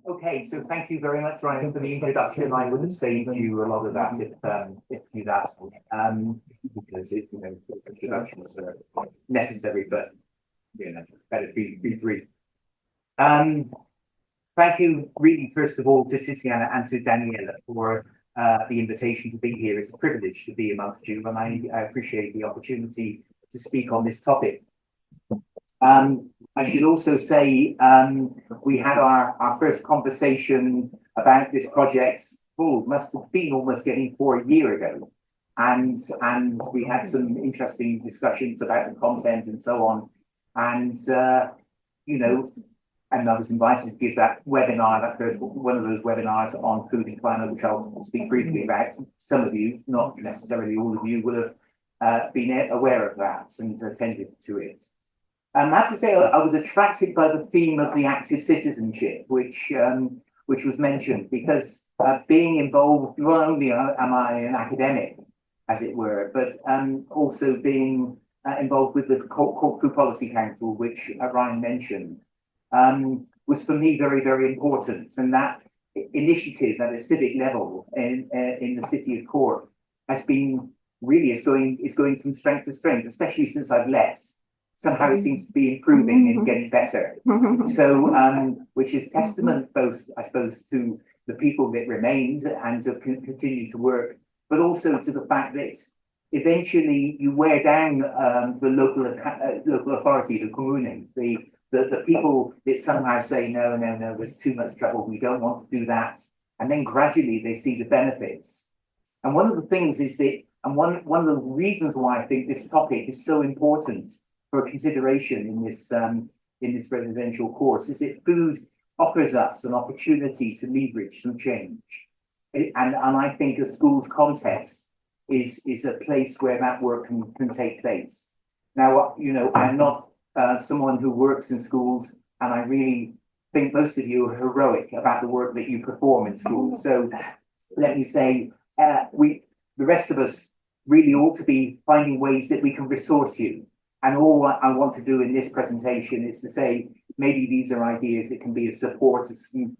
Okay, so thank you very much, Ryan, for the introduction. I would have saved you a lot of that if you'd asked me, because introductions are necessary, but better be brief. Thank you, really, first of all, to Tiziana and to Daniela for the invitation to be here. It's a privilege to be amongst you, and I appreciate the opportunity to speak on this topic. I should also say we had our first conversation about this project, must have been almost getting 4 years ago. And we had some interesting discussions about the content and so on. And, and I was invited to give that webinar, that first one of those webinars on food and climate, which I'll speak briefly about. Some of you, not necessarily all of you, will have been aware of that and attended to it. I have to say, I was attracted by the theme of the active citizenship, which was mentioned, because being involved, not only am I an academic, as it were, but also being involved with the Cork Food Policy Council, which Ryan mentioned, was for me very, very important. And that initiative at a civic level in the city of Cork has been really is going from strength to strength, especially since I've left. Somehow it seems to be improving and getting better. So, which is testament both, I suppose, to the people that remained and to continue to work, but also to the fact that eventually you wear down the local authority, the commune, the people that somehow say, no, there's too much trouble, we don't want to do that. And then gradually they see the benefits. And one of the things is that, and one of the reasons why I think this topic is so important for consideration in this residential course is that food offers us an opportunity to leverage some change. And I think a school's context is a place where that work can take place. Now, I'm not someone who works in schools, and I really think most of you are heroic about the work that you perform in schools. So let me say, the rest of us really ought to be finding ways that we can resource you. And all I want to do in this presentation is to say, maybe these are ideas that can be a support,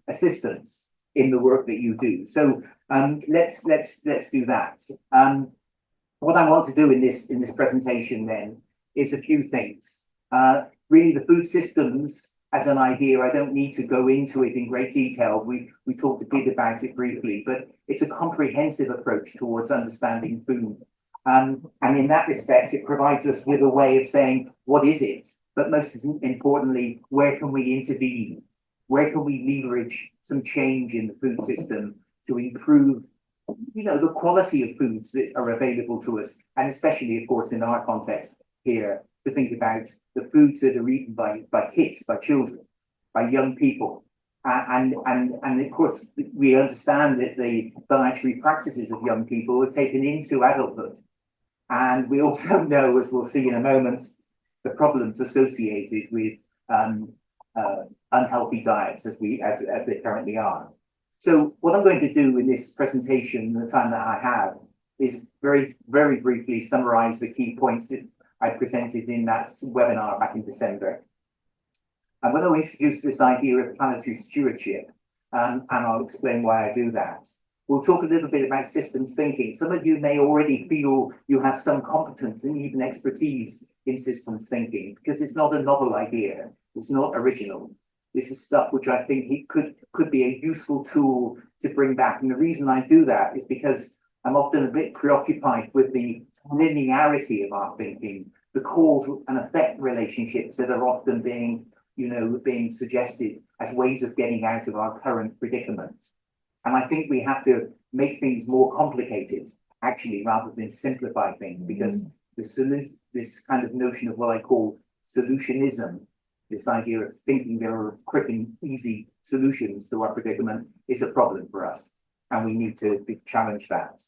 assistance in the work that you do. So let's do that. What I want to do in this presentation then is a few things. Really, the food systems as an idea, I don't need to go into it in great detail. We talked a bit about it briefly, but it's a comprehensive approach towards understanding food. And in that respect, it provides us with a way of saying, what is it? But most importantly, where can we intervene? Where can we leverage some change in the food system to improve, the quality of foods that are available to us? And especially, of course, in our context here, to think about the foods that are eaten by kids, by children, by young people. And of course, we understand that the dietary practices of young people are taken into adulthood. And we also know, as we'll see in a moment, the problems associated with unhealthy diets as they currently are. So what I'm going to do in this presentation, the time that I have, is very, very briefly summarize the key points that I presented in that webinar back in December. I'm going to introduce this idea of planetary stewardship, and I'll explain why I do that. We'll talk a little bit about systems thinking. Some of you may already feel you have some competence and even expertise in systems thinking, because it's not a novel idea. It's not original. This is stuff which I think it could be a useful tool to bring back. And the reason I do that is because I'm often a bit preoccupied with the linearity of our thinking, the cause and effect relationships that are often being suggested as ways of getting out of our current predicament. And I think we have to make things more complicated, actually, rather than simplify things, because this kind of notion of what I call solutionism, this idea of thinking there are quick and easy solutions to our predicament, is a problem for us. And we need to challenge that.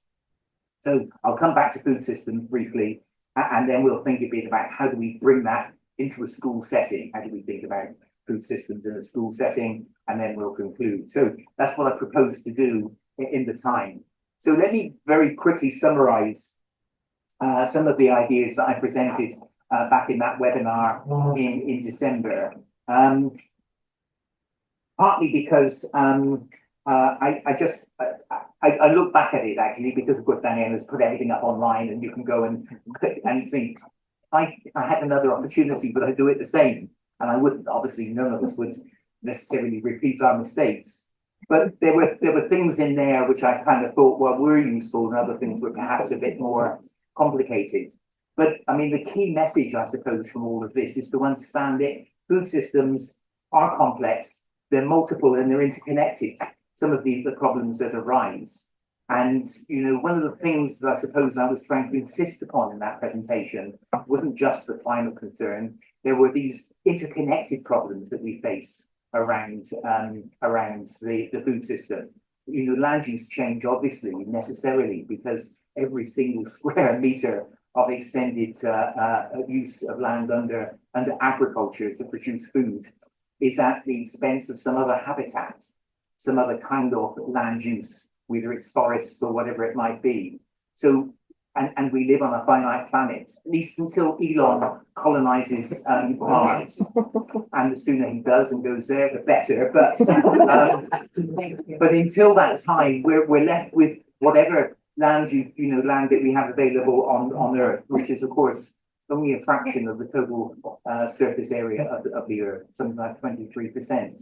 So I'll come back to food systems briefly, and then we'll think a bit about how do we bring that into a school setting? How do we think about food systems in a school setting? And then we'll conclude. So that's what I propose to do in the time. So let me very quickly summarize some of the ideas that I presented back in that webinar in December. partly because I look back at it actually because of course Danielle has put everything up online and you can go and click and think, if I had another opportunity, would I do it the same? And I wouldn't. Obviously, none of us would necessarily repeat our mistakes. But there were things in there which I kind of thought were useful, and other things were perhaps a bit more complicated. But I mean, the key message, I suppose, from all of this is to understand that food systems are complex, they're multiple, and they're interconnected. Some of the problems that arise. And, you know, one of the things that I suppose I was trying to insist upon in that presentation wasn't just the climate concern. There were these interconnected problems that we face around the food system. You know, land use change, obviously, necessarily, because every single square meter of extended use of land under agriculture to produce food is at the expense of some other habitat, some other kind of land use, whether it's forests or whatever it might be. So, and we live on a finite planet, at least until Elon colonizes Mars. And the sooner he does and goes there, the better. But until that time, we're left with whatever land land that we have available on Earth, which is of course only a fraction of the total surface area of the Earth, something like 23%.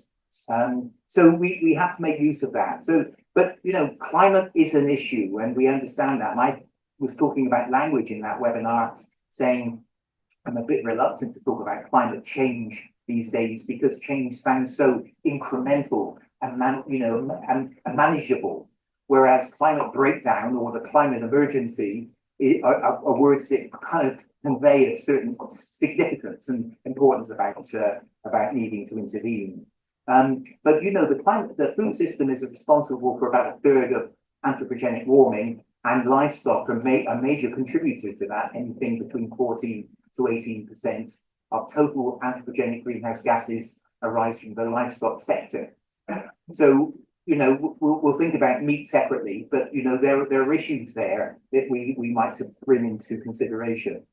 So we have to make use of that. So, but you know, climate is an issue, and we understand that. And I was talking about language in that webinar, saying I'm a bit reluctant to talk about climate change these days because change sounds so incremental and manageable, whereas climate breakdown or the climate emergency are words that kind of convey a certain significance and importance about needing to intervene. But you know, the food system is responsible for about a third of anthropogenic warming, and livestock are major contributors to that, anything between 14 to 18% of total anthropogenic greenhouse gases arise from the livestock sector. So, you know, we'll think about meat separately, but you know, there are issues there that we might bring into consideration.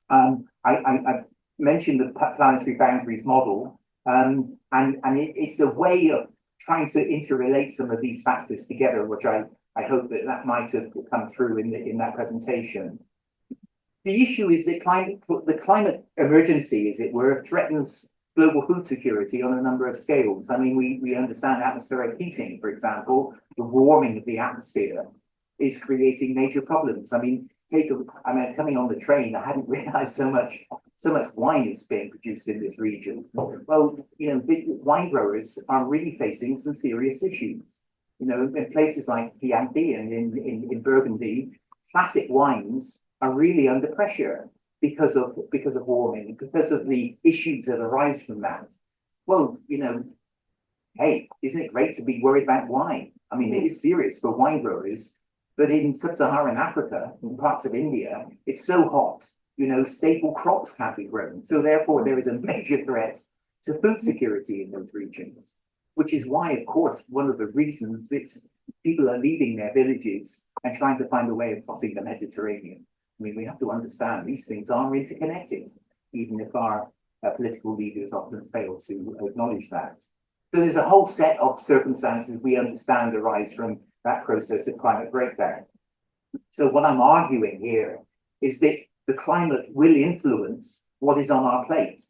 I mentioned the planetary boundaries model. And it's a way of trying to interrelate some of these factors together, which I hope that might have come through in that presentation. The issue is that the climate emergency, as it were, threatens global food security on a number of scales. I mean, we understand atmospheric heating, for example, the warming of the atmosphere is creating major problems. I mean, coming on the train, I hadn't realized so much wine is being produced in this region. Well, you know, big wine growers are really facing some serious issues. You know, in places like Chianti and in Burgundy, classic wines are really under pressure because of warming, because of the issues that arise from that. Well, you know, hey, isn't it great to be worried about wine? I mean, it is serious for wine growers. But in sub-Saharan Africa, in parts of India, it's so hot, you know, staple crops can't be grown. So therefore, there is a major threat to food security in those regions, which is why, of course, one of the reasons that people are leaving their villages and trying to find a way of crossing the Mediterranean. I mean, we have to understand these things are interconnected, even if our political leaders often fail to acknowledge that. So there's a whole set of circumstances we understand arise from that process of climate breakdown. So what I'm arguing here is that the climate will influence what is on our plate.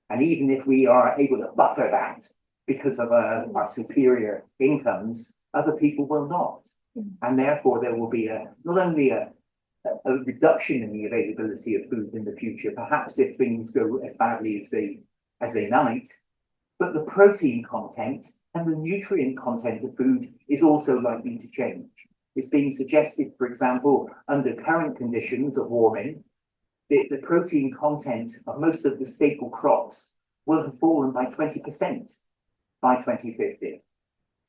And even if we are able to buffer that because of our superior incomes, other people will not. And therefore there will be not only a reduction in the availability of food in the future, perhaps if things go as badly as they might, but the protein content and the nutrient content of food is also likely to change. It's being suggested, for example, under current conditions of warming, that the protein content of most of the staple crops will have fallen by 20% by 2050.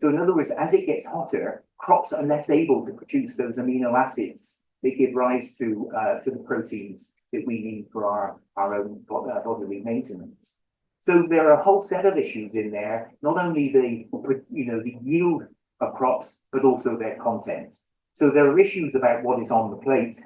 So in other words, as it gets hotter, crops are less able to produce those amino acids that give rise to the proteins that we need for our own bodily maintenance. So there are a whole set of issues in there, not only the yield of crops, but also their content. So there are issues about what is on the plate.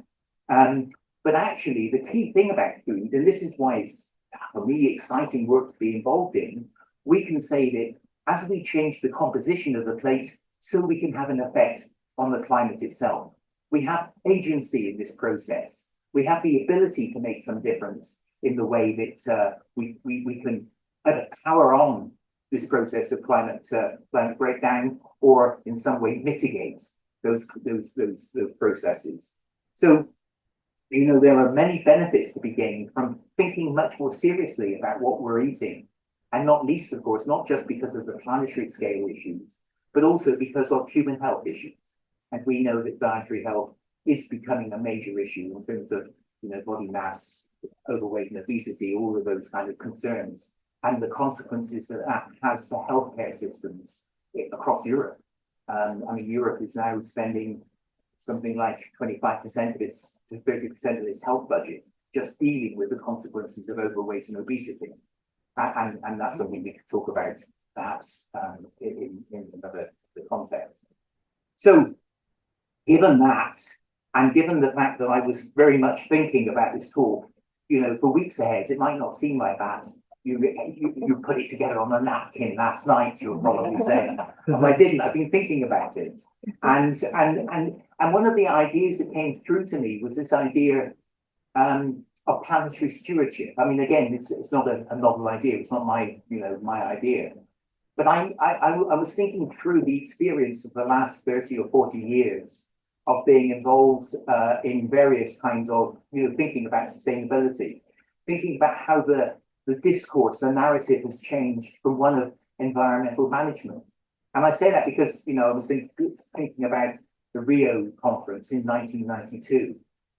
But actually, the key thing about food, and this is why it's, for me, exciting work to be involved in, we can say that as we change the composition of the plate, so we can have an effect on the climate itself. We have agency in this process. We have the ability to make some difference in the way that we can either power on this process of climate breakdown, or in some way mitigate those processes. So, you know, there are many benefits to be gained from thinking much more seriously about what we're eating, and not least, of course, not just because of the planetary scale issues, but also because of human health issues. And we know that dietary health is becoming a major issue in terms of, you know, body mass, overweight and obesity, all of those kind of concerns, and the consequences that that has for healthcare systems across Europe. I mean, Europe is now spending something like 25% of its to 30% of its health budget just dealing with the consequences of overweight and obesity. And that's something we could talk about perhaps in another context. So given that, and given the fact that I was very much thinking about this talk, you know, for weeks ahead, it might not seem like that. You put it together on a napkin last night, you'll probably say. I didn't. I've been thinking about it. And one of the ideas that came through to me was this idea of planetary stewardship. I mean, again, it's not a novel idea. It's not my idea. But I was thinking through the experience of the last 30 or 40 years of being involved in various kinds of, you know, thinking about sustainability, thinking about how the discourse, the narrative has changed from one of environmental management. And I say that because, you know, I was thinking about the Rio conference in 1992,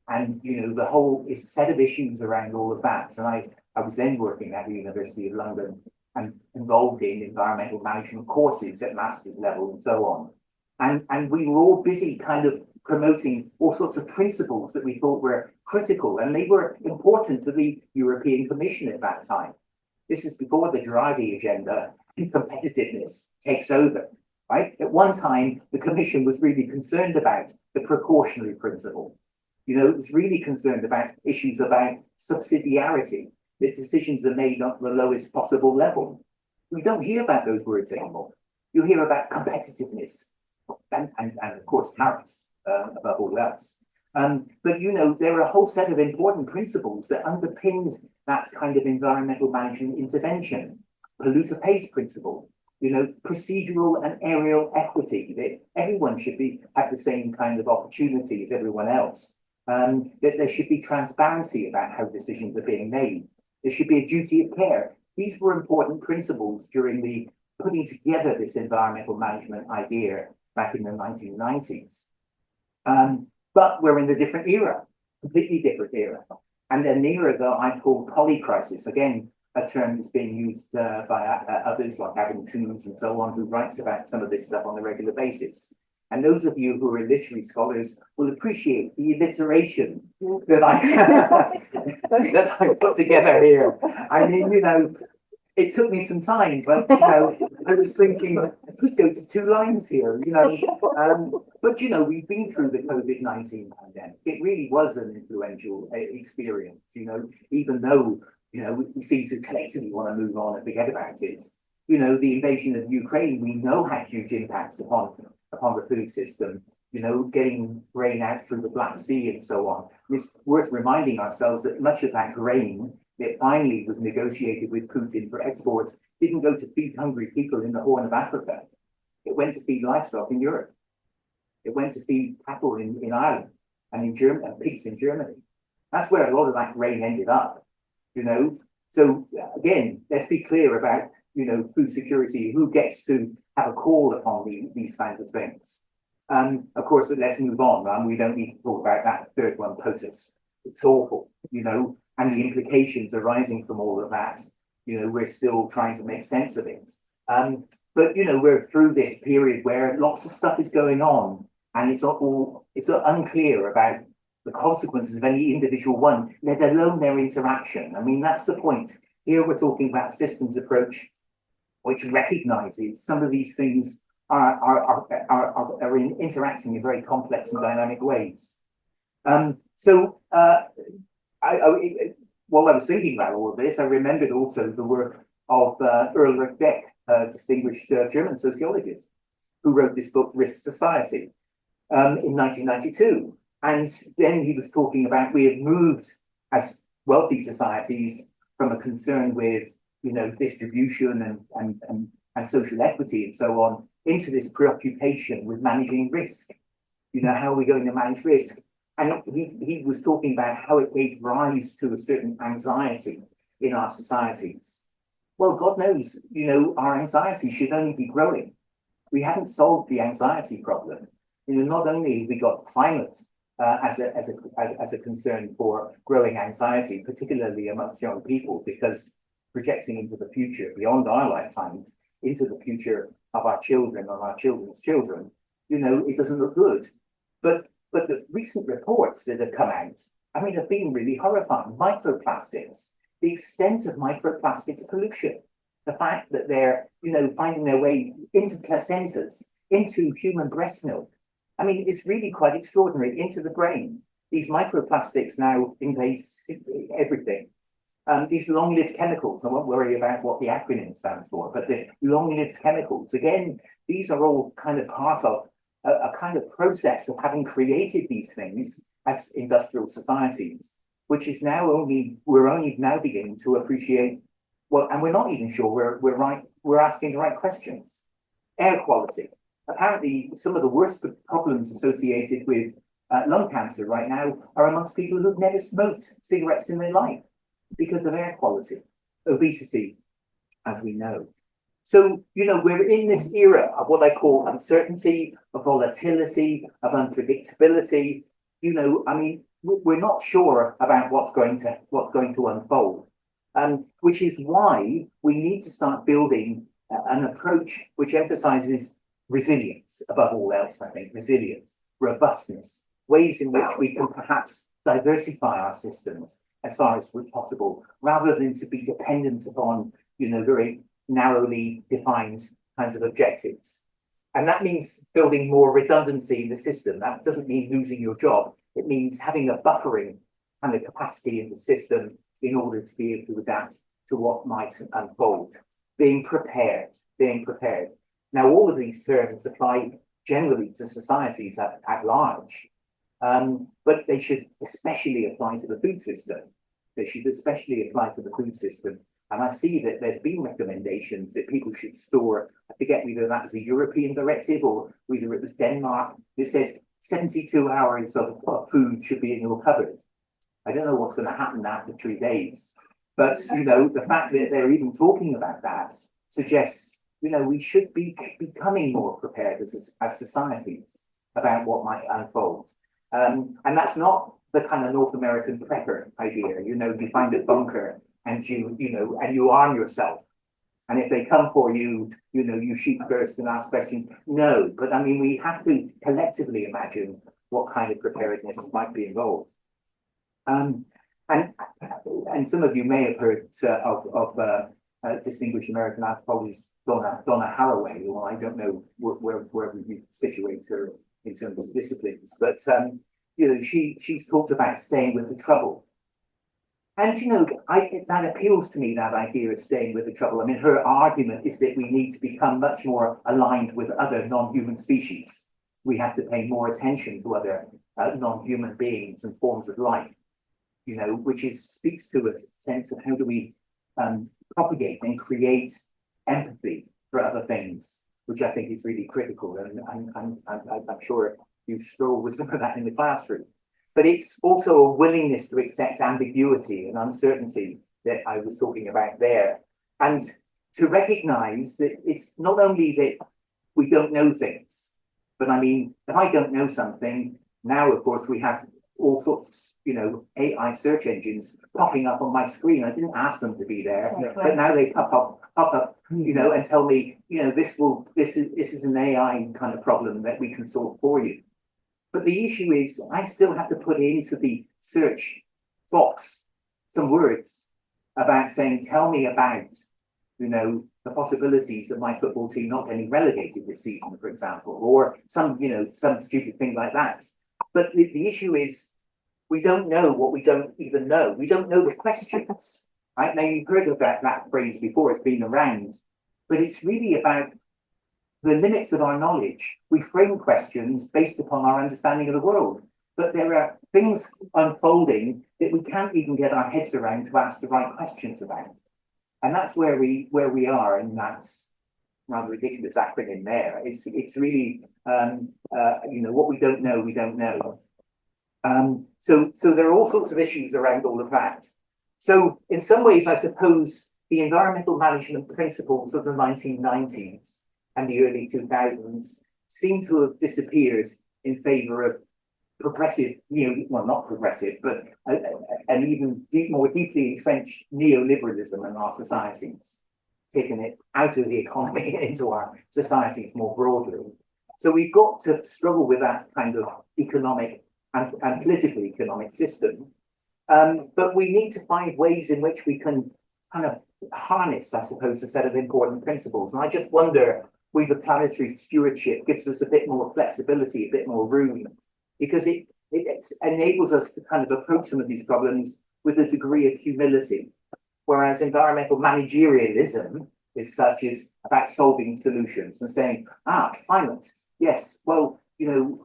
and, you know, the whole set of issues around all of that. And I was then working at the University of London and involved in environmental management courses at master's level and so on. And we were all busy kind of promoting all sorts of principles that we thought were critical, and they were important to the European Commission at that time. This is before the Draghi agenda and competitiveness takes over, right? At one time, the Commission was really concerned about the precautionary principle. You know, it was really concerned about issues about subsidiarity, that decisions are made at the lowest possible level. We don't hear about those words anymore. You hear about competitiveness and of course, tariffs above all else. But, you know, there are a whole set of important principles that underpinned that kind of environmental management intervention. Polluter pays principle, you know, procedural and areal equity, that everyone should have the same kind of opportunity as everyone else. That there should be transparency about how decisions are being made. There should be a duty of care. These were important principles during the putting together this environmental management idea back in the 1990s. But we're in a different era, completely different era. And an era that I call polycrisis, again, a term that's being used by others like Adam Toombs and so on, who writes about some of this stuff on a regular basis. And those of you who are literary scholars will appreciate the alliteration that I put together here. I mean, you know, it took me some time, but, you know, I was thinking I could go to 2 lines here, you know. But, you know, we've been through the COVID-19 pandemic. It really was an influential experience, you know, even though, you know, we seem to collectively want to move on and forget about it. You know, the invasion of Ukraine, we know had huge impacts upon the food system, you know, getting grain out through the Black Sea and so on. It's worth reminding ourselves that much of that grain that finally was negotiated with Putin for export didn't go to feed hungry people in the Horn of Africa. It went to feed livestock in Europe. It went to feed cattle in Ireland and in Germany, and pigs in Germany. That's where a lot of that grain ended up, you know. So again, let's be clear about, you know, food security, who gets to have a call upon these kinds of things. Of course, let's move on. We don't need to talk about that third one, POTUS. It's awful, you know, and the implications arising from all of that. You know, we're still trying to make sense of it. But, you know, we're through this period where lots of stuff is going on, and it's unclear about the consequences of any individual one, let alone their interaction. I mean, that's the point. Here we're talking about a systems approach which recognizes some of these things are interacting in very complex and dynamic ways. While I was thinking about all of this, I remembered also the work of Earl Beck, distinguished German sociologist, who wrote this book, Risk Society, in 1992. And then he was talking about we had moved as wealthy societies from a concern with, distribution and social equity and so on, into this preoccupation with managing risk. How are we going to manage risk? And he was talking about how it gave rise to a certain anxiety in our societies. Well, God knows, our anxiety should only be growing. We haven't solved the anxiety problem. Not only have we got climate as a concern for growing anxiety, particularly amongst young people, because projecting into the future beyond our lifetimes, into the future of our children or our children's children, it doesn't look good. But the recent reports that have come out, have been really horrifying. Microplastics, the extent of microplastics pollution, the fact that they're, finding their way into placentas, into human breast milk. It's really quite extraordinary, into the brain. These microplastics now invade everything. These long-lived chemicals, I won't worry about what the acronym stands for, but the long-lived chemicals, again, these are all kind of part of a kind of process of having created these things as industrial societies, which is now we're only now beginning to appreciate, well, and we're not even sure we're asking the right questions. Air quality. Apparently, some of the worst problems associated with lung cancer right now are amongst people who've never smoked cigarettes in their life because of air quality. Obesity, as we know. So, we're in this era of what I call uncertainty, of volatility, of unpredictability. We're not sure about what's going to unfold, which is why we need to start building an approach which emphasizes resilience above all else. I think resilience, robustness, ways in which we can perhaps diversify our systems as far as possible, rather than to be dependent upon, very narrowly defined kinds of objectives. And that means building more redundancy in the system. That doesn't mean losing your job. It means having a buffering kind of capacity in the system in order to be able to adapt to what might unfold. Being prepared. Now, all of these terms apply generally to societies at large, but they should especially apply to the food system. And I see that there's been recommendations that people should store, I forget whether that was a European directive or whether it was Denmark, that says 72 hours of food should be in your cupboard. I don't know what's going to happen after 3 days, but the fact that they're even talking about that suggests we should be becoming more prepared as societies about what might unfold. And that's not the kind of North American prepper idea. You find a bunker and you arm yourself. And if they come for you, you shoot first and ask questions. No, but we have to collectively imagine what kind of preparedness might be involved. And some of you may have heard of distinguished American anthropologist Donna Haraway, or I don't know where we situate her in terms of disciplines, but she's talked about staying with the trouble. And that appeals to me, that idea of staying with the trouble. Her argument is that we need to become much more aligned with other non-human species. We have to pay more attention to other non-human beings and forms of life, which speaks to a sense of how do we propagate and create empathy for other things, which I think is really critical. And I'm sure you struggle with some of that in the classroom. But it's also a willingness to accept ambiguity and uncertainty that I was talking about there. And to recognize that it's not only that we don't know things, but if I don't know something, now, of course, we have all sorts of, AI search engines popping up on my screen. I didn't ask them to be there, but now they pop up, and tell me, this is an AI kind of problem that we can solve for you. But the issue is, I still have to put into the search box some words about saying, tell me about, the possibilities of my football team not getting relegated this season, for example, or some stupid thing like that. But the issue is, we don't know what we don't even know. We don't know the questions. Right? Now, you've heard of that phrase before, it's been around. but it's really about the limits of our knowledge. We frame questions based upon our understanding of the world, but there are things unfolding that we can't even get our heads around to ask the right questions about. And that's where we are, and that's rather ridiculous acronym there. It's really what we don't know, we don't know. So there are all sorts of issues around all of that. So in some ways, I suppose the environmental management principles of the 1990s and the early 2000s seem to have disappeared in favor of progressive, well, not progressive, but an even more deeply entrenched neoliberalism in our societies, taking it out of the economy into our societies more broadly. So we've got to struggle with that kind of economic and political economic system. But we need to find ways in which we can kind of harness, I suppose, a set of important principles. And I just wonder whether planetary stewardship gives us a bit more flexibility, a bit more room, because it enables us to kind of approach some of these problems with a degree of humility. Whereas environmental managerialism is about solving solutions and saying, climate, yes, well,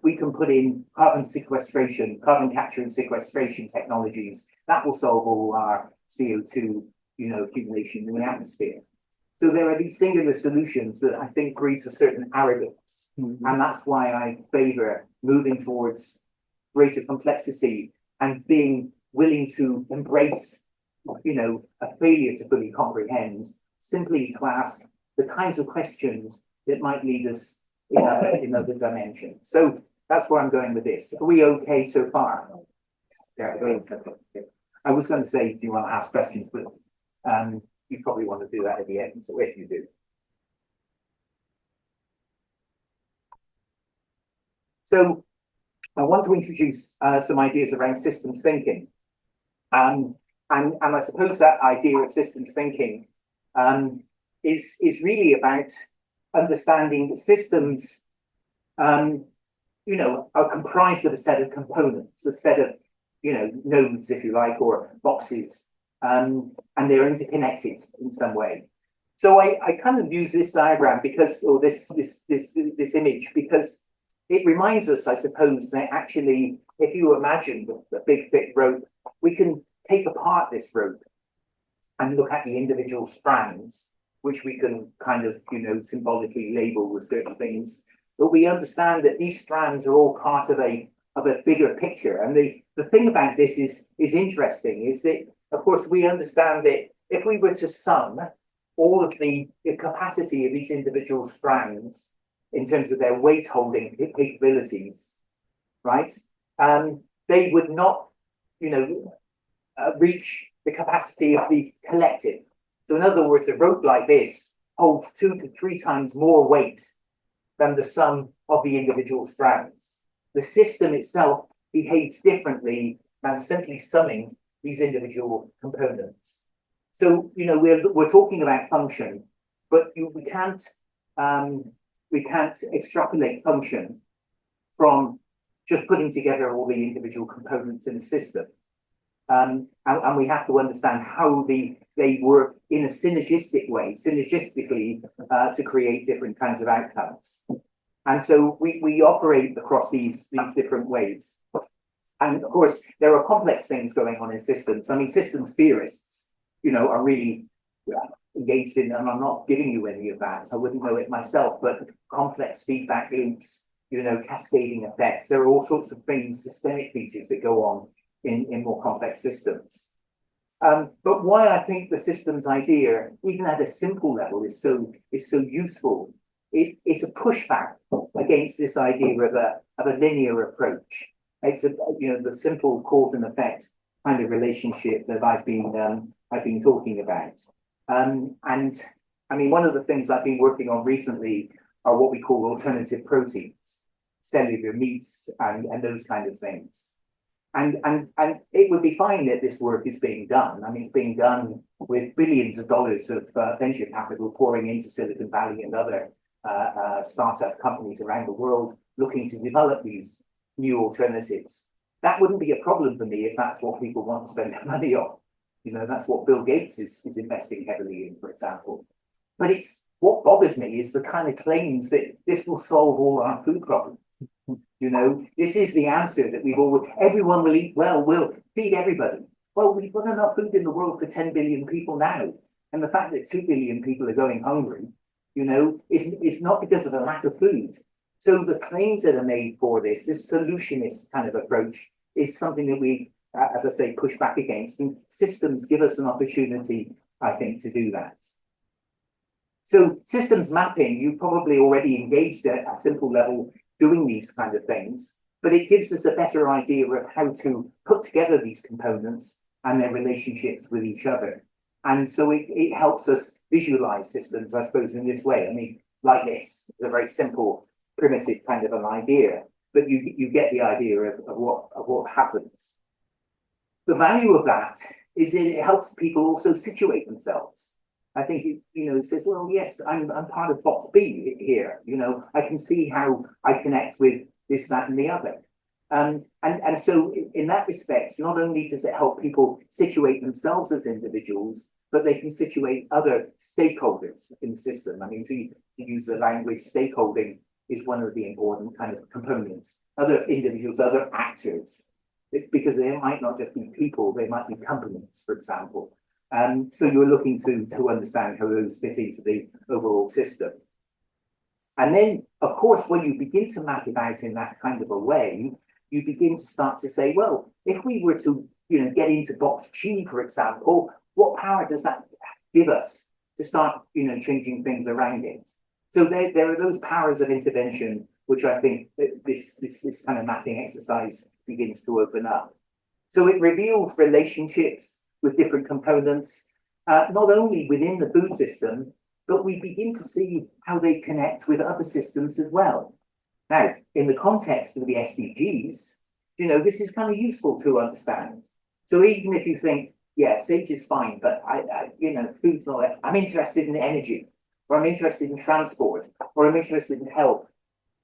we can put in carbon capture and sequestration technologies that will solve all our CO2, accumulation in the atmosphere. So there are these singular solutions that I think breeds a certain arrogance. Mm-hmm. And that's why I favor moving towards greater complexity and being willing to embrace, a failure to fully comprehend, simply to ask the kinds of questions that might lead us in other dimensions. So that's where I'm going with this. Are we okay so far? Yeah, I was going to say, do you want to ask questions? But you probably want to do that at the end. So if you do. So I want to introduce some ideas around systems thinking. And I suppose that idea of systems thinking is really about understanding that systems, are comprised of a set of components, a set of, nodes, if you like, or boxes, and they're interconnected in some way. So I kind of use this diagram because, or this image, because it reminds us, I suppose, that actually, if you imagine the big thick rope, we can take apart this rope and look at the individual strands, which we can kind of, symbolically label with certain things. But we understand that these strands are all part of a bigger picture. And the thing about this is interesting, is that, of course, we understand that if we were to sum all of the capacity of these individual strands in terms of their weight holding capabilities, right, they would not, reach the capacity of the collective. So in other words, a rope like this holds 2 to 3 times more weight than the sum of the individual strands. The system itself behaves differently than simply summing these individual components. So, we're talking about function, but we can't extrapolate function from just putting together all the individual components in a system. And we have to understand how they work in a synergistically to create different kinds of outcomes. And so we operate across these different ways. And of course, there are complex things going on in systems. I mean, systems theorists, are really engaged in, and I'm not giving you any of that, I wouldn't know it myself, but complex feedback loops, cascading effects. There are all sorts of things, systemic features that go on in more complex systems. But why I think the systems idea, even at a simple level, is so useful, it's a pushback against this idea of a linear approach. It's the simple cause and effect kind of relationship that I've been talking about. And I mean, one of the things I've been working on recently are what we call alternative proteins, cellular meats, and those kind of things. And it would be fine that this work is being done. I mean, it's being done with billions of dollars of venture capital pouring into Silicon Valley and other startup companies around the world looking to develop these new alternatives. That wouldn't be a problem for me if that's what people want to spend their money on. That's what Bill Gates is investing heavily in, for example. But it's what bothers me is the kind of claims that this will solve all our food problems. You know, this is the answer that we've all, everyone will eat well, we'll feed everybody. Well, we've got enough food in the world for 10 billion people now. And the fact that 2 billion people are going hungry, you know, is not because of a lack of food. So the claims that are made for this solutionist kind of approach is something that we, as I say, push back against. And systems give us an opportunity, I think, to do that. So systems mapping, you probably already engaged at a simple level doing these kind of things, but it gives us a better idea of how to put together these components and their relationships with each other. And so it helps us visualize systems, I suppose, in this way. I mean, like this, it's a very simple, primitive kind of an idea, but you get the idea of what happens. The value of that is that it helps people also situate themselves. I think it says, well, yes, I'm part of box B here. You know, I can see how I connect with this, that, and the other. And so in that respect, not only does it help people situate themselves as individuals, but they can situate other stakeholders in the system. I mean, to use the language, stakeholding is one of the important kind of components. Other individuals, other actors, because they might not just be people, they might be companies, for example. So you're looking to understand how those fit into the overall system. And then, of course, when you begin to map it out in that kind of a way, you begin to start to say, well, if we were to, get into box G, for example, what power does that give us to start, changing things around it? So there are those powers of intervention, which I think this kind of mapping exercise begins to open up. So it reveals relationships with different components, not only within the food system, but we begin to see how they connect with other systems as well. Now, in the context of the SDGs, this is kind of useful to understand. So even if you think, yeah, Sage is fine, but food's not, I'm interested in energy, or I'm interested in transport, or I'm interested in health.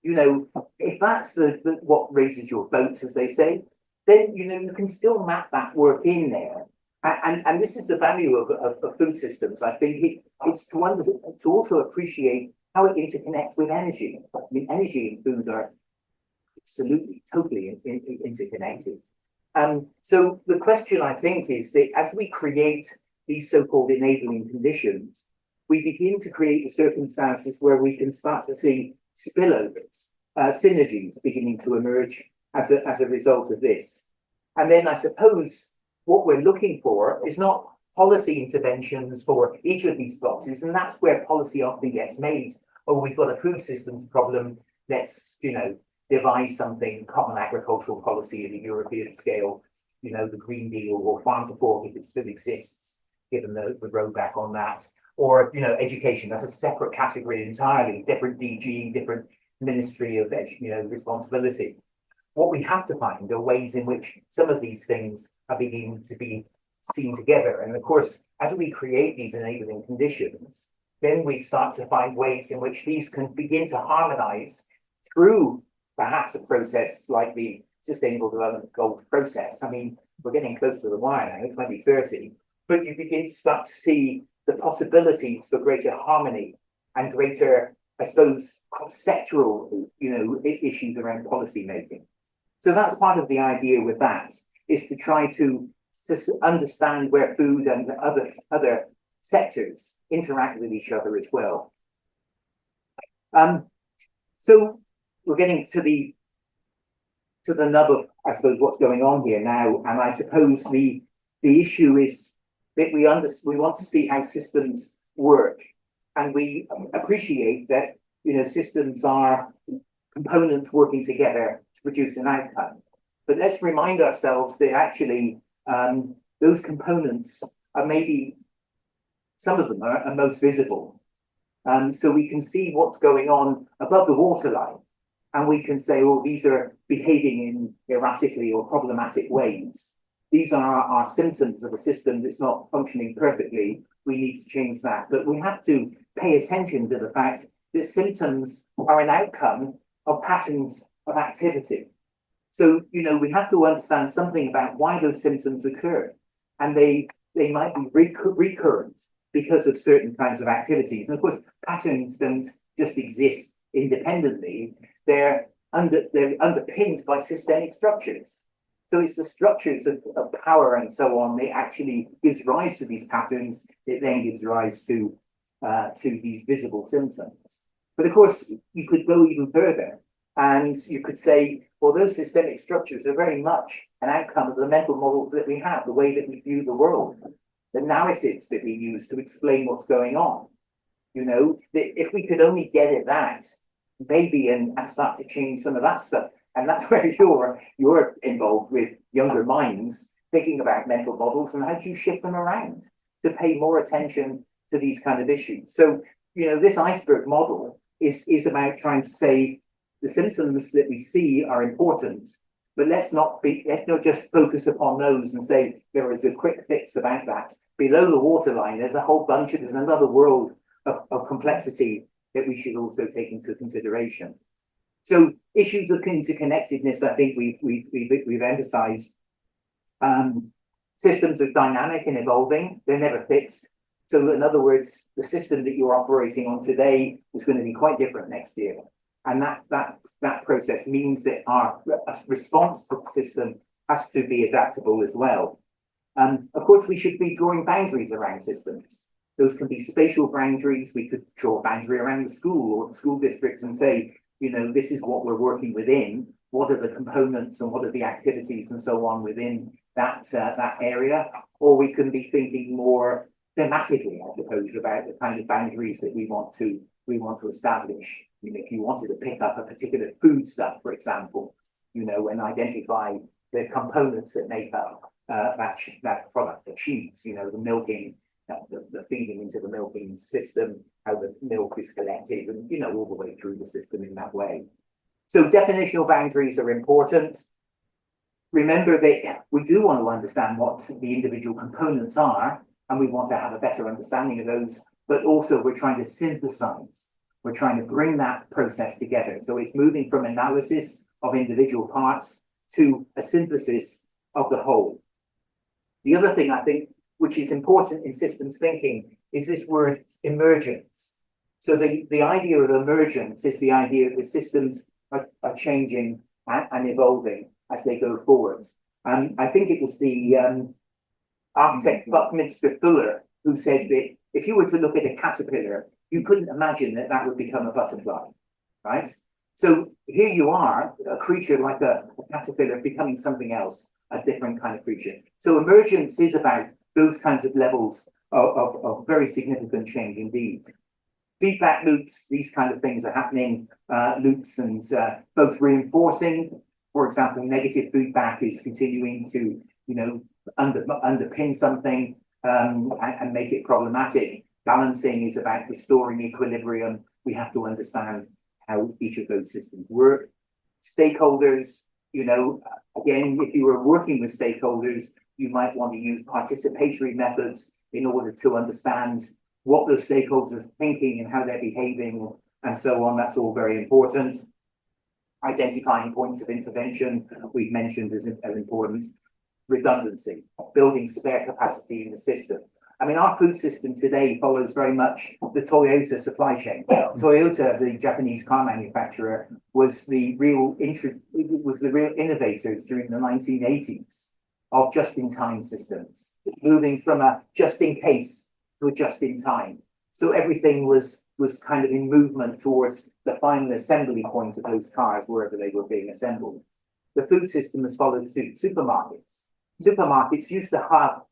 If that's what raises your boat, as they say, then, you can still map that work in there. And this is the value of food systems. I think it's to also appreciate how it interconnects with energy. I mean, energy and food are absolutely, totally interconnected. So the question, I think, is that as we create these so-called enabling conditions, we begin to create the circumstances where we can start to see spillovers, synergies beginning to emerge as a result of this. And then I suppose what we're looking for is not policy interventions for each of these boxes, and that's where policy often gets made. Oh, we've got a food systems problem, let's, devise something, common agricultural policy at a European scale, the Green Deal or Farm to Fork, if it still exists, given the roadmap on that. Or, education, that's a separate category entirely, different DG, different ministry of, responsibility. What we have to find are ways in which some of these things are beginning to be seen together. And of course, as we create these enabling conditions, then we start to find ways in which these can begin to harmonize through perhaps a process like the Sustainable Development Goals process. I mean, we're getting close to the wire now, 2030, but you begin to start to see the possibilities for greater harmony and greater, I suppose, conceptual, issues around policy making. So that's part of the idea with that, is to try to understand where food and other sectors interact with each other as well. So we're getting to the nub of, I suppose, what's going on here now, and I suppose the issue is that we want to see how systems work, and we appreciate that systems are components working together to produce an outcome. But let's remind ourselves that actually those components are maybe, some of them are most visible. So we can see what's going on above the waterline, and we can say, oh, these are behaving in erratically or problematic ways. These are our symptoms of a system that's not functioning perfectly. We need to change that. But we have to pay attention to the fact that symptoms are an outcome of patterns of activity. So, we have to understand something about why those symptoms occur. And they might be recurrent. because of certain kinds of activities. And of course, patterns don't just exist independently. They're underpinned by systemic structures. So it's the structures of power and so on that actually gives rise to these patterns. It then gives rise to these visible symptoms. But of course, you could go even further, and you could say, well, those systemic structures are very much an outcome of the mental models that we have, the way that we view the world, the narratives that we use to explain what's going on. You know, if we could only get at that, maybe and start to change some of that stuff. And that's where you're involved with younger minds, thinking about mental models and how do you shift them around to pay more attention to these kind of issues. So, you know, this iceberg model is about trying to say the symptoms that we see are important, but let's not just focus upon those and say there is a quick fix about that. Below the waterline, there's another world of complexity that we should also take into consideration. So issues of interconnectedness, I think we've emphasized. Systems are dynamic and evolving; they're never fixed. So in other words, the system that you're operating on today is going to be quite different next year, and that process means that our response to the system has to be adaptable as well. Of course, we should be drawing boundaries around systems. Those can be spatial boundaries. We could draw a boundary around the school or the school district and say, you know, this is what we're working within. What are the components and what are the activities and so on within that area? Or we can be thinking more thematically, I suppose, about the kind of boundaries that we want to establish. You know, if you wanted to pick up a particular foodstuff, for example, you know, and identify the components that make up that product, the cheese, you know, the milking. The feeding into the milking system, how the milk is collected, and you know, all the way through the system in that way. So definitional boundaries are important. Remember that we do want to understand what the individual components are, and we want to have a better understanding of those, but also we're trying to synthesize. We're trying to bring that process together. So it's moving from analysis of individual parts to a synthesis of the whole. The other thing I think which is important in systems thinking, is this word emergence. So the idea of emergence is the idea that the systems are changing and evolving as they go forward. I think it was the architect Buckminster Fuller who said that if you were to look at a caterpillar, you couldn't imagine that would become a butterfly, right? So here you are, a creature like a caterpillar becoming something else, a different kind of creature. So emergence is about those kinds of levels of very significant change indeed. Feedback loops, these kind of things are happening, loops and both reinforcing, for example, negative feedback is continuing to, you know, underpin something and make it problematic. Balancing is about restoring equilibrium. We have to understand how each of those systems work. Stakeholders, you know, again, if you were working with stakeholders, you might want to use participatory methods in order to understand what those stakeholders are thinking and how they're behaving and so on. That's all very important. Identifying points of intervention, we've mentioned as important. Redundancy, building spare capacity in the system. I mean, our food system today follows very much the Toyota supply chain. Toyota, the Japanese car manufacturer, was the real innovators during the 1980s. Of just-in-time systems, moving from a just-in-case to a just-in-time. So everything was kind of in movement towards the final assembly point of those cars, wherever they were being assembled. The food system has followed suit. Supermarkets. Supermarkets used to have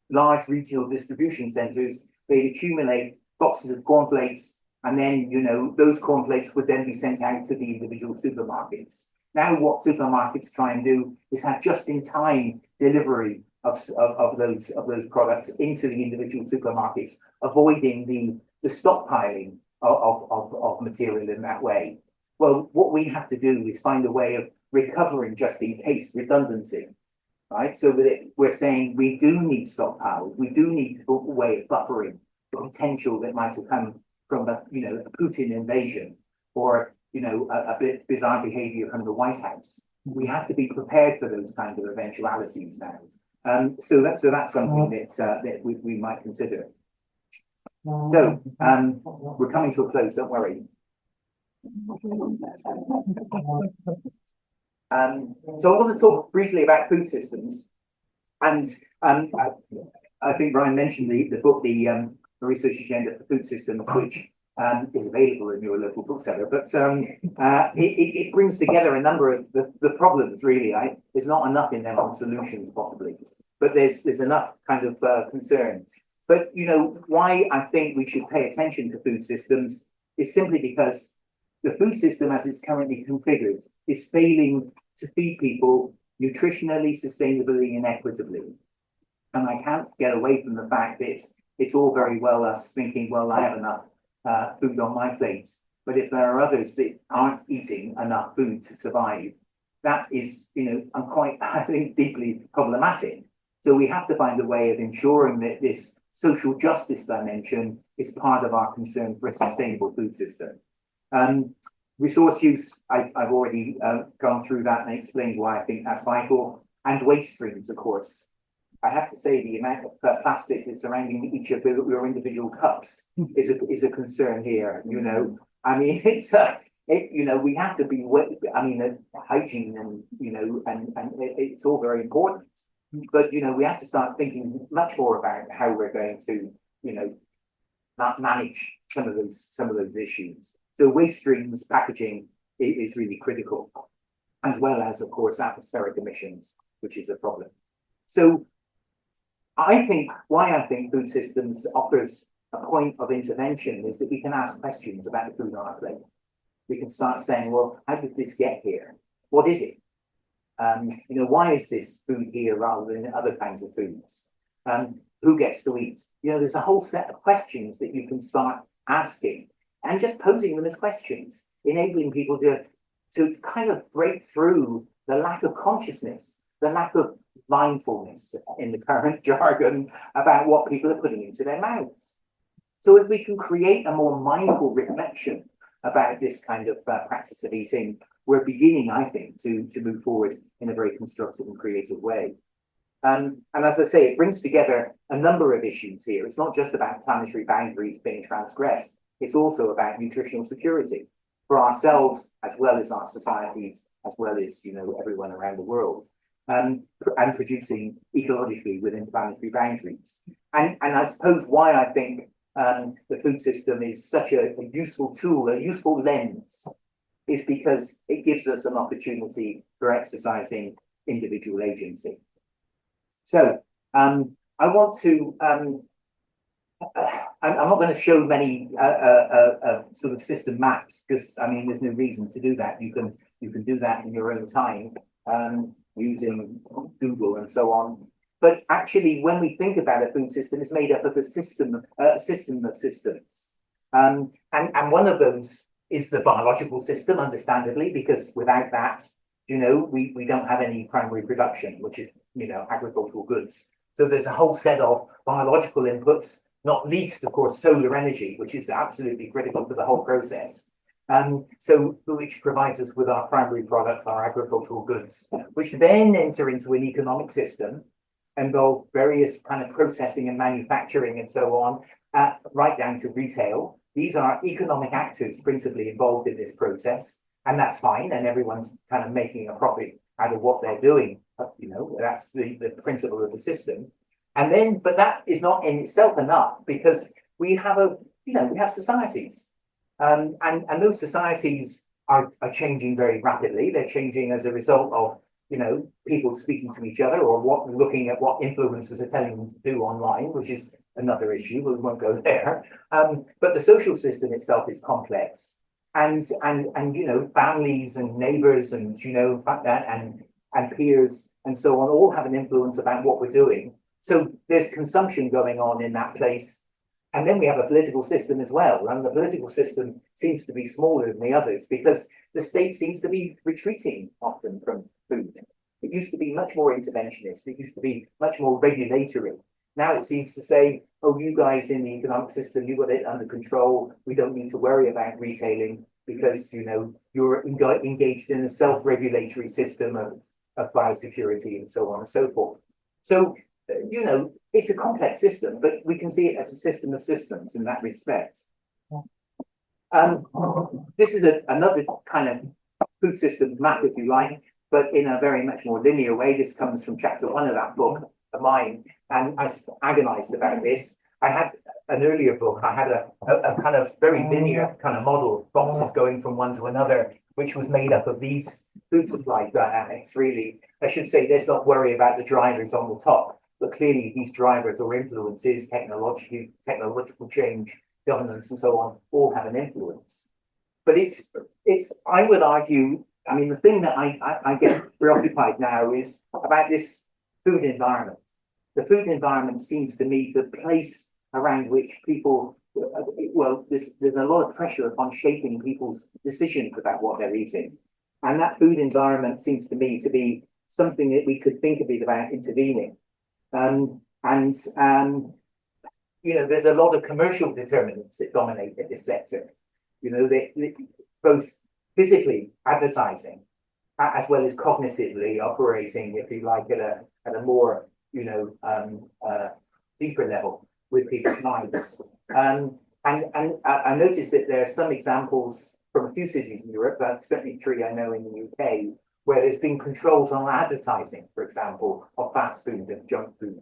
large regional distribution centres. They'd accumulate boxes of cornflakes, and then, you know, those cornflakes would then be sent out to the individual supermarkets. Now what supermarkets try and do is have just-in-time delivery of those products into the individual supermarkets, avoiding the stockpiling of material in that way. Well, what we have to do is find a way of recovering just-in-case redundancy, right? So that we're saying we do need stockpiles, we do need a way of buffering the potential that might have come from a Putin invasion or a bit bizarre behavior from the White House. We have to be prepared for those kinds of eventualities now. So that's something that we might consider. So we're coming to a close, don't worry. So I want to talk briefly about food systems. And I think Brian mentioned the book, the Research Agenda for Food Systems, which is available in your local bookseller. But it brings together a number of the problems, really. There's not enough in there on solutions, possibly, but there's enough kind of concerns. But, you know, why I think we should pay attention to food systems is simply because the food system, as it's currently configured, is failing to feed people nutritionally, sustainably, and equitably. And I can't get away from the fact that it's all very well us thinking, well, I have enough food on my plate. But if there are others that aren't eating enough food to survive, that is, you know, I think, deeply problematic. So we have to find a way of ensuring that this social justice dimension is part of our concern for a sustainable food system. Resource use, I've already gone through that and explained why I think that's vital. And waste streams, of course. I have to say the amount of plastic that's surrounding each of your individual cups is a concern here. You know, I mean, you know, we have to be. I mean, hygiene and you know, and it's all very important. But you know, we have to start thinking much more about how we're going to, you know, manage some of those issues. So waste streams, packaging is really critical, as well as, of course, atmospheric emissions, which is a problem. So I think food systems offers a point of intervention is that we can ask questions about the food on our plate. We can start saying, well, how did this get here? What is it? You know, why is this food here rather than other kinds of foods? Who gets to eat? You know, there's a whole set of questions that you can start asking and just posing them as questions, enabling people to kind of break through the lack of consciousness, the lack of mindfulness in the current jargon about what people are putting into their mouths. So if we can create a more mindful reflection about this kind of practice of eating, we're beginning, I think, to move forward in a very constructive and creative way. And as I say, it brings together a number of issues here. It's not just about planetary boundaries being transgressed. It's also about nutritional security for ourselves, as well as our societies, as well as, you know, everyone around the world, and producing ecologically within planetary boundaries. And I suppose why I think the food system is such a useful tool, a useful lens, is because it gives us an opportunity for exercising individual agency. So I want to, I'm not going to show many sort of system maps, because I mean, there's no reason to do that. You can do that in your own time using Google and so on. But actually, when we think about a food system, it's made up of a system of systems. And one of those is the biological system, understandably, because without that, you know, we don't have any primary production, which is, you know, agricultural goods. So there's a whole set of biological inputs, not least, of course, solar energy, which is absolutely critical to the whole process. So which provides us with our primary products, our agricultural goods, which then enter into an economic system, involve various kind of processing and manufacturing and so on, right down to retail. These are economic actors principally involved in this process, and that's fine, and everyone's kind of making a profit out of what they're doing. You know, that's the principle of the system. And then, but that is not in itself enough, because we have we have societies, and those societies are changing very rapidly. They're changing as a result of, you know, people speaking to each other, or looking at what influencers are telling them to do online, which is another issue. We won't go there. But the social system itself is complex, and you know, families and neighbours and, you know, and peers and so on all have an influence about what we're doing. So there's consumption going on in that place. And then we have a political system as well. And the political system seems to be smaller than the others because the state seems to be retreating often from food. It used to be much more interventionist. It used to be much more regulatory. Now it seems to say, oh, you guys in the economic system, you've got it under control. We don't need to worry about retailing because, you know, you're engaged in a self-regulatory system of biosecurity and so on and so forth. So you know, it's a complex system, but we can see it as a system of systems in that respect. This is another kind of food systems map, if you like, but in a very much more linear way. This comes from chapter 1 of that book of mine, and I agonized about this. I had an earlier book, I had a kind of very linear kind of model, boxes going from one to another, which was made up of these food supply dynamics, really. I should say, let's not worry about the drivers on the top, but clearly these drivers or influences, technological change, governance and so on, all have an influence. But I would argue, I mean, the thing that I get preoccupied now is about this food environment. The food environment seems to me the place around which people, well, there's a lot of pressure upon shaping people's decisions about what they're eating. And that food environment seems to me to be something that we could think a bit about intervening. You know, there's a lot of commercial determinants that dominate in this sector. You know, they both physically advertising as well as cognitively operating, if you like, at a more, you know, deeper level with people's minds. And I noticed that there are some examples from a few cities in Europe, but certainly 3 I know in the UK, where there's been controls on advertising, for example, of fast food and junk food,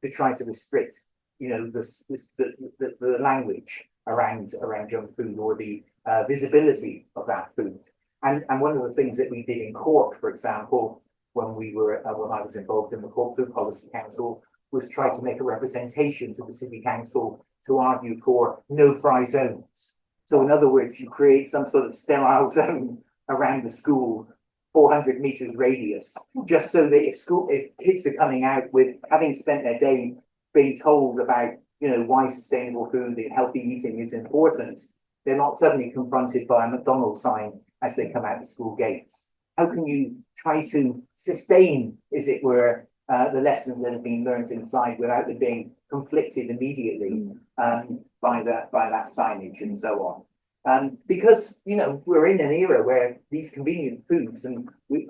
to try to restrict, you know, the language around junk food, or the visibility of that food. And one of the things that we did in Cork, for example, when I was involved in the Cork Food Policy Council, was try to make a representation to the City Council to argue for no-fry zones. So in other words, you create some sort of sterile zone around the school, 400 meters radius, just so that if kids are coming out with having spent their day being told about, you know, why sustainable food and healthy eating is important, they're not suddenly confronted by a McDonald's sign as they come out the school gates. How can you try to sustain, as it were, the lessons that have been learned inside without them being conflicted immediately by that signage and so on? Because, you know, we're in an era where these convenient foods, and we're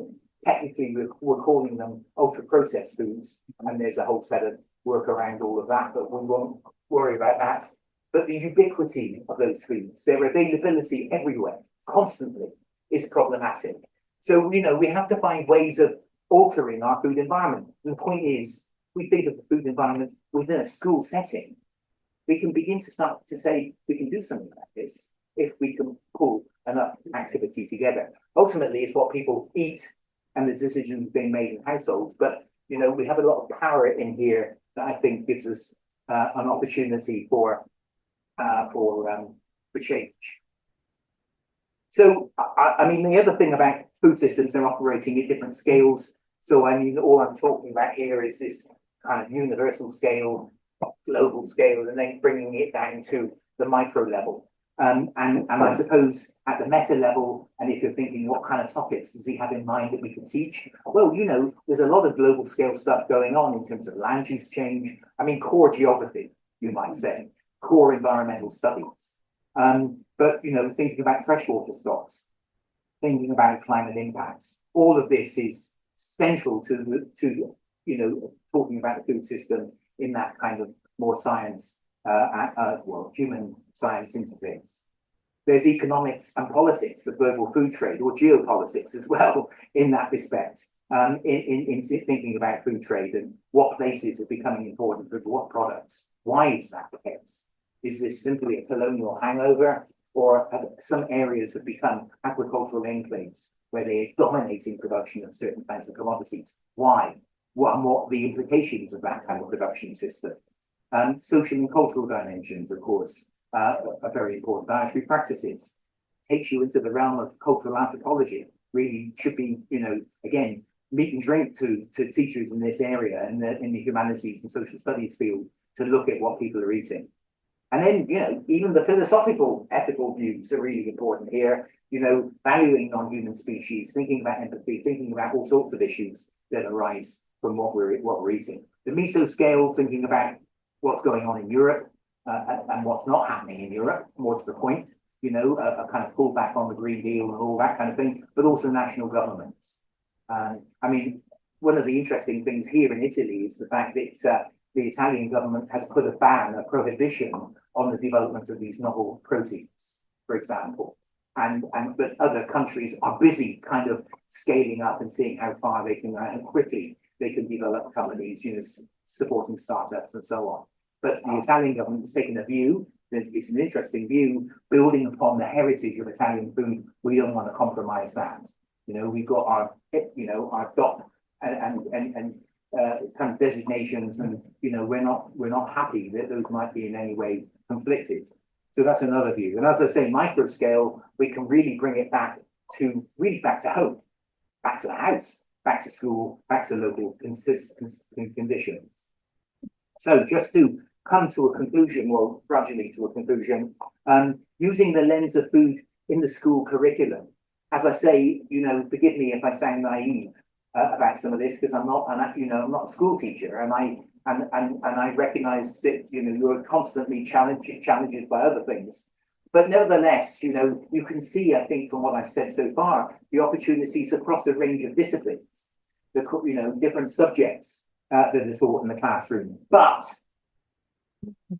calling them ultra processed foods, and there's a whole set of work around all of that, but we won't worry about that. But the ubiquity of those foods, their availability everywhere, constantly, is problematic. So, you know, we have to find ways of altering our food environment. And the point is, we think of the food environment within a school setting. We can begin to start to say we can do something like this if we can pull enough activity together. Ultimately, it's what people eat and the decisions being made in households. But, you know, we have a lot of power in here that I think gives us an opportunity for change. So, I mean, the other thing about food systems, they're operating at different scales. So, I mean, all I'm talking about here is this kind of universal scale, global scale, and then bringing it down to the micro level. And I suppose at the meta level, and if you're thinking what kind of topics does he have in mind that we can teach? Well, you know, there's a lot of global scale stuff going on in terms of land use change. I mean, core geography, you might say, core environmental studies. But, you know, thinking about freshwater stocks, thinking about climate impacts, all of this is central to you know, talking about the food system in that kind of more science, well, human science interface. There's economics and politics of global food trade, or geopolitics as well, in that respect, in thinking about food trade and what places are becoming important for what products. Why is that the case? Is this simply a colonial hangover, or have some areas have become agricultural enclaves where they're dominating production of certain kinds of commodities? Why? What the implications of that kind of production system? Social and cultural dimensions, of course, are very important. Dietary practices takes you into the realm of cultural anthropology. Really should be, you know, again, meat and drink to teachers in this area and in the humanities and social studies field to look at what people are eating. And then, you know, even the philosophical, ethical views are really important here. You know, valuing non-human species, thinking about empathy, thinking about all sorts of issues that arise from what we're eating. The meso scale, thinking about what's going on in Europe and what's not happening in Europe, more to the point. You know, a kind of pullback on the Green Deal and all that kind of thing, but also national governments. I mean, one of the interesting things here in Italy is the fact that the Italian government has put a ban, a prohibition on the development of these novel proteins, for example. But other countries are busy kind of scaling up and seeing how far they can, how quickly they can develop companies, supporting startups and so on. But the Italian government has taken a view, that it's an interesting view, building upon the heritage of Italian food. We don't want to compromise that. We've got our DOC and kind of designations, and we're not happy that those might be in any way conflicted. So that's another view. And as I say, micro scale, we can really bring it back to home, back to the house, back to school, back to local conditions. So just to come to a conclusion, well, gradually to a conclusion, using the lens of food in the school curriculum. As I say, forgive me if I sound naive about some of this, because I'm not a school teacher, and I recognise that you're constantly challenged by other things. But nevertheless, you can see, I think, from what I've said so far, the opportunities across a range of disciplines, different subjects that are taught in the classroom. But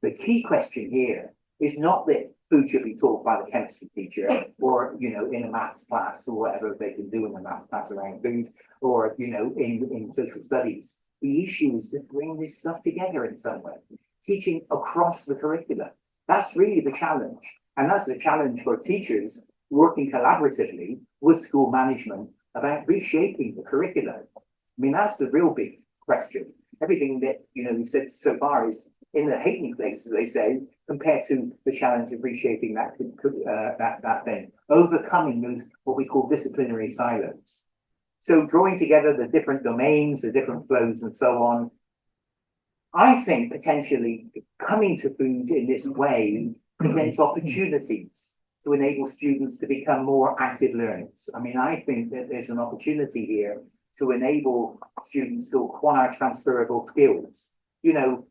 the key question here is not that food should be taught by the chemistry teacher, or in a maths class, or whatever they can do in a maths class around food, or in social studies. The issue is to bring this stuff together in some way, teaching across the curriculum. That's really the challenge, and that's the challenge for teachers working collaboratively with school management about reshaping the curriculum. I mean, that's the real big question. Everything that we've said so far is in the hating place, as they say, compared to the challenge of reshaping that thing, overcoming those what we call disciplinary silos. So drawing together the different domains, the different flows, and so on. I think potentially coming to food in this way presents opportunities to enable students to become more active learners. I mean, I think that there's an opportunity here to enable students to acquire transferable skills,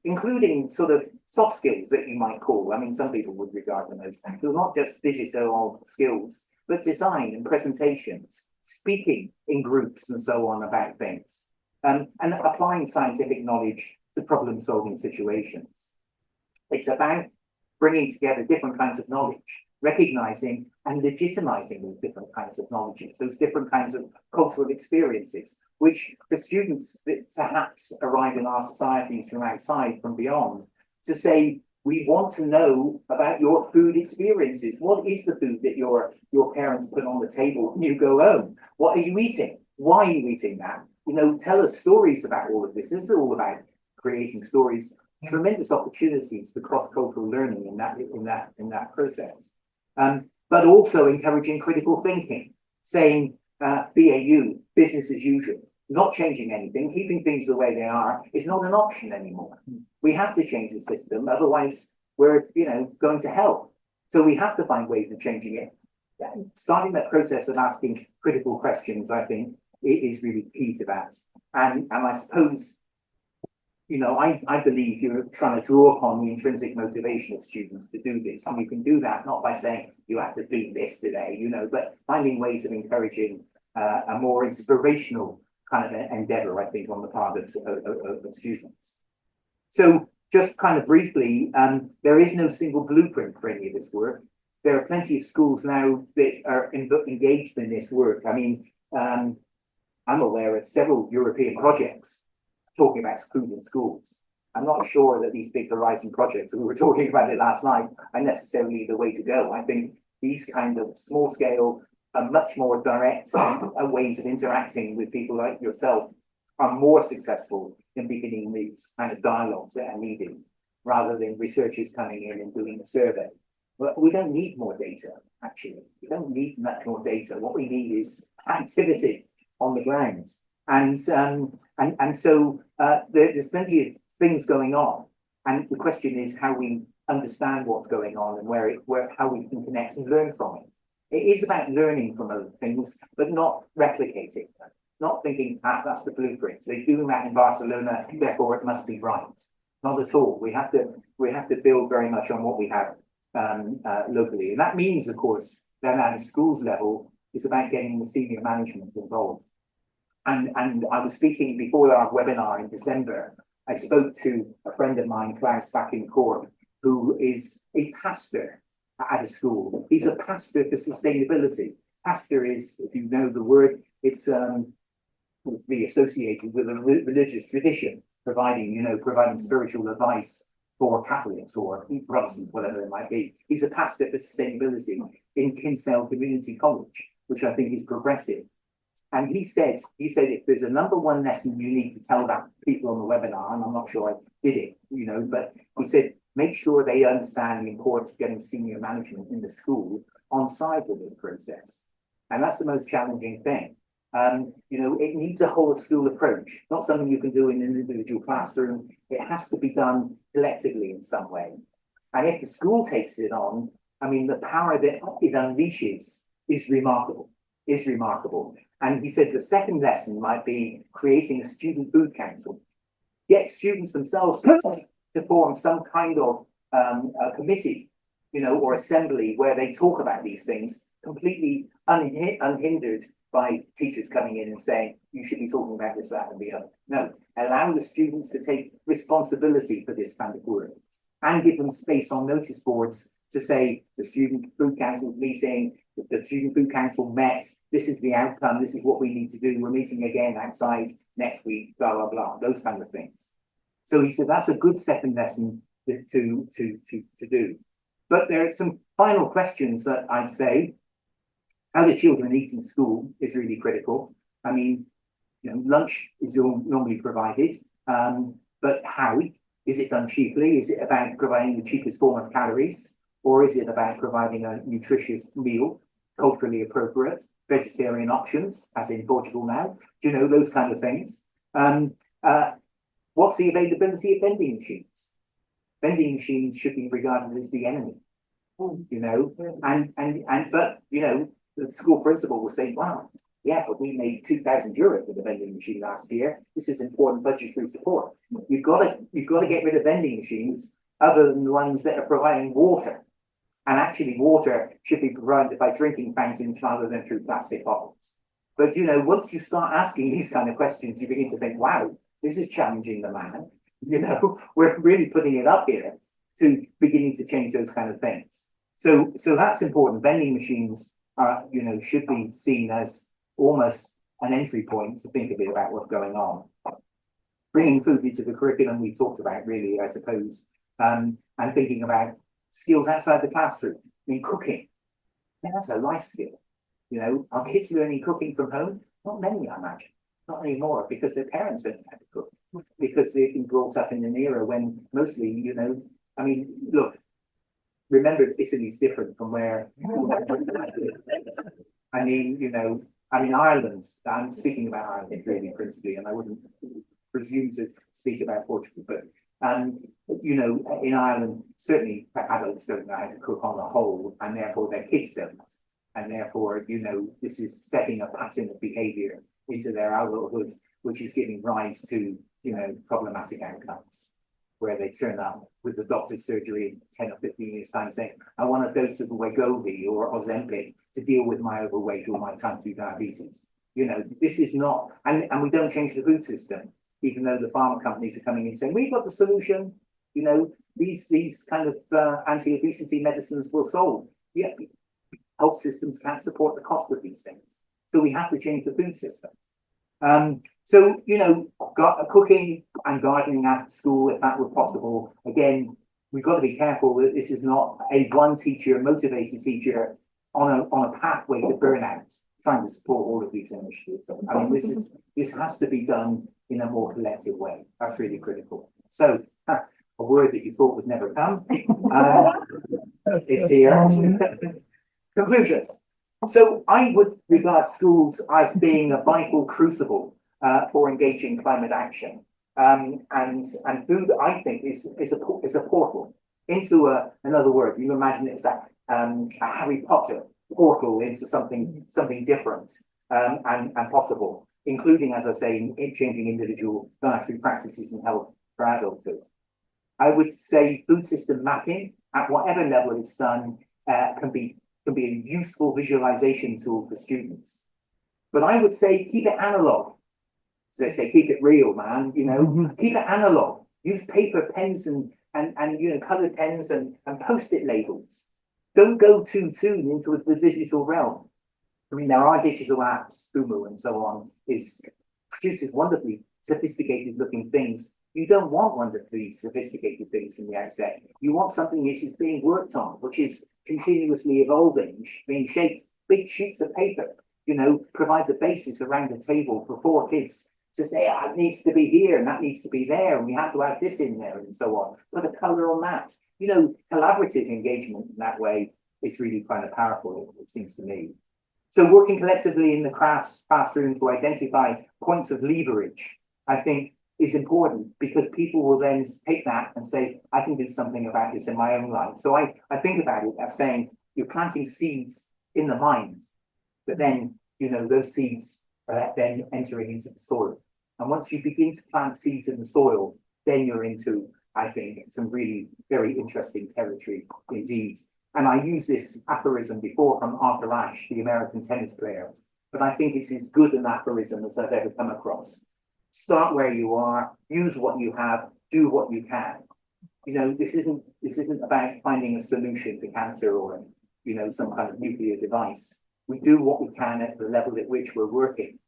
including sort of soft skills that you might call. I mean, some people would regard them as not just digital skills, but design and presentations, speaking in groups and so on about things, and applying scientific knowledge to problem-solving situations. It's about bringing together different kinds of knowledge, recognizing and legitimizing those different kinds of knowledges, those different kinds of cultural experiences, which the students that perhaps arrive in our societies from outside, from beyond, to say, we want to know about your food experiences. What is the food that your parents put on the table when you go home? What are you eating? Why are you eating that? Tell us stories about all of this. This is all about creating stories. Tremendous opportunities for cross-cultural learning in that process. But also encouraging critical thinking, saying BAU, business as usual, not changing anything, keeping things the way they are is not an option anymore. We have to change the system, otherwise we're going to hell. So we have to find ways of changing it. Starting that process of asking critical questions, I think, is really key to that. And I suppose, I believe you're trying to draw upon the intrinsic motivation of students to do this. And you can do that not by saying you have to do this today, but finding ways of encouraging a more inspirational kind of endeavor, I think, on the part of students. So just kind of briefly, there is no single blueprint for any of this work. There are plenty of schools now that are engaged in this work. I mean, I'm aware of several European projects talking about food in schools. I'm not sure that these big horizon projects, we were talking about it last night, are necessarily the way to go. I think these kind of small scale and much more direct ways of interacting with people like yourself are more successful in beginning these kind of dialogues that are needed, rather than researchers coming in and doing a survey. But we don't need more data, actually. We don't need much more data. What we need is activity on the ground. And so there's plenty of things going on. And the question is how we understand what's going on and how we can connect and learn from it. It is about learning from other things, but not replicating them. Not thinking, that's the blueprint. They're doing that in Barcelona, therefore it must be right. Not at all. We have to build very much on what we have locally. And that means, of course, then at a schools level, it's about getting the senior management involved. And I was speaking before our webinar in December. I spoke to a friend of mine, Klaus, back in Cork, who is a pastor at a school. He's a pastor for sustainability. Pastor is, if you know the word, it's be associated with a religious tradition, providing spiritual advice for Catholics or Protestants, whatever it might be. He's a pastor for sustainability in Kinsale Community College, which I think is progressive. And he said if there's a number one lesson you need to tell that people on the webinar, and I'm not sure I did it, but he said, make sure they understand the importance of getting senior management in the school on side with this process. And that's the most challenging thing. It needs a whole school approach, not something you can do in an individual classroom. It has to be done collectively in some way. And if the school takes it on, I mean, the power that it unleashes is remarkable, And he said the second lesson might be creating a student food council. Get students themselves to form some kind of a committee, or assembly where they talk about these things completely unhindered by teachers coming in and saying, you should be talking about this, that, and the other. No, allow the students to take responsibility for this kind of work and give them space on notice boards to say the student food council meeting, the student food council met, this is the outcome, this is what we need to do, we're meeting again outside next week, blah, blah, blah, those kind of things. So he said that's a good second lesson to do. But there are some final questions that I'd say. How the children eat in school is really critical. I mean, lunch is normally provided, but how? Is it done cheaply? Is it about providing the cheapest form of calories? Or is it about providing a nutritious meal, culturally appropriate, vegetarian options, as in Portugal now? Those kind of things. What's the availability of vending machines? Vending machines should be regarded as the enemy, but the school principal will say, wow, yeah, but we made €2,000 for the vending machine last year. This is important budgetary support. You've got to get rid of vending machines other than the ones that are providing water. And actually water should be provided by drinking fountains rather than through plastic bottles. But once you start asking these kind of questions, you begin to think, wow, this is challenging the man. We're really putting it up here to beginning to change those kind of things. So that's important. Vending machines are, should be seen as almost an entry point to think a bit about what's going on. Bringing food into the curriculum we talked about, really, I suppose, and thinking about skills outside the classroom. I mean, cooking, that's a life skill. Are kids learning cooking from home? Not many, I imagine. Not anymore, because their parents don't know how to cook. Because they've been brought up in an era when mostly, I mean, look, remember Italy's different from where, Ireland, I'm speaking about Ireland really principally, and I wouldn't presume to speak about Portugal, but in Ireland, certainly adults don't know how to cook on the whole, and therefore their kids don't. And therefore, this is setting a pattern of behavior into their adulthood, which is giving rise to, problematic outcomes, where they turn up with the doctor's surgery in 10 or 15 years' time saying, I want a dose of Wegovy or Ozempic to deal with my overweight or my type 2 diabetes. This is not, and we don't change the food system, even though the pharma companies are coming in saying, we've got the solution, these kind of anti-obesity medicines will solve. Yeah, health systems can't support the cost of these things. So we have to change the food system. Cooking and gardening after school, if that were possible. Again, we've got to be careful that this is not a one teacher, motivated teacher on a pathway to burnout, trying to support all of these initiatives. I mean, this has to be done in a more collective way. That's really critical. So, a word that you thought would never come. It's here. Conclusions. So I would regard schools as being a vital crucible for engaging climate action. And food, I think, is a portal into another word. You imagine it's a Harry Potter portal into something different and possible, including, as I say, in changing individual dietary practices and health for adulthood. I would say food system mapping, at whatever level it's done, can be a useful visualization tool for students. But I would say keep it analog. as they say, keep it real, man, you know, keep it analog, use paper, pens and you know, colored pens and post-it labels. Don't go too soon into the digital realm. I mean, there are digital apps, Fumu and so on, produces wonderfully sophisticated looking things. You don't want wonderfully sophisticated things from the outset. You want something which is being worked on, which is continuously evolving, being shaped, big sheets of paper, you know, provide the basis around the table for 4 kids to say, ah, it needs to be here and that needs to be there, and we have to add this in there and so on. Put a color on that. You know, collaborative engagement in that way is really kind of powerful, it seems to me. So working collectively in the classroom to identify points of leverage, I think, is important, because people will then take that and say, I can do something about this in my own life. So I think about it as saying, you're planting seeds in the mind, but then, you know, those seeds are then entering into the soil. And once you begin to plant seeds in the soil, then you're into, I think, some really very interesting territory indeed. And I used this aphorism before from Arthur Ashe, the American tennis player, but I think it's as good an aphorism as I've ever come across. Start where you are, use what you have, do what you can. You know, this isn't about finding a solution to cancer or, you know, some kind of nuclear device. We do what we can at the level at which we're working,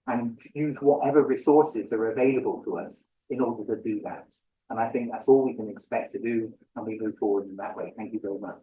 and use whatever resources are available to us in order to do that. And I think that's all we can expect to do, and we move forward in that way. Thank you very much.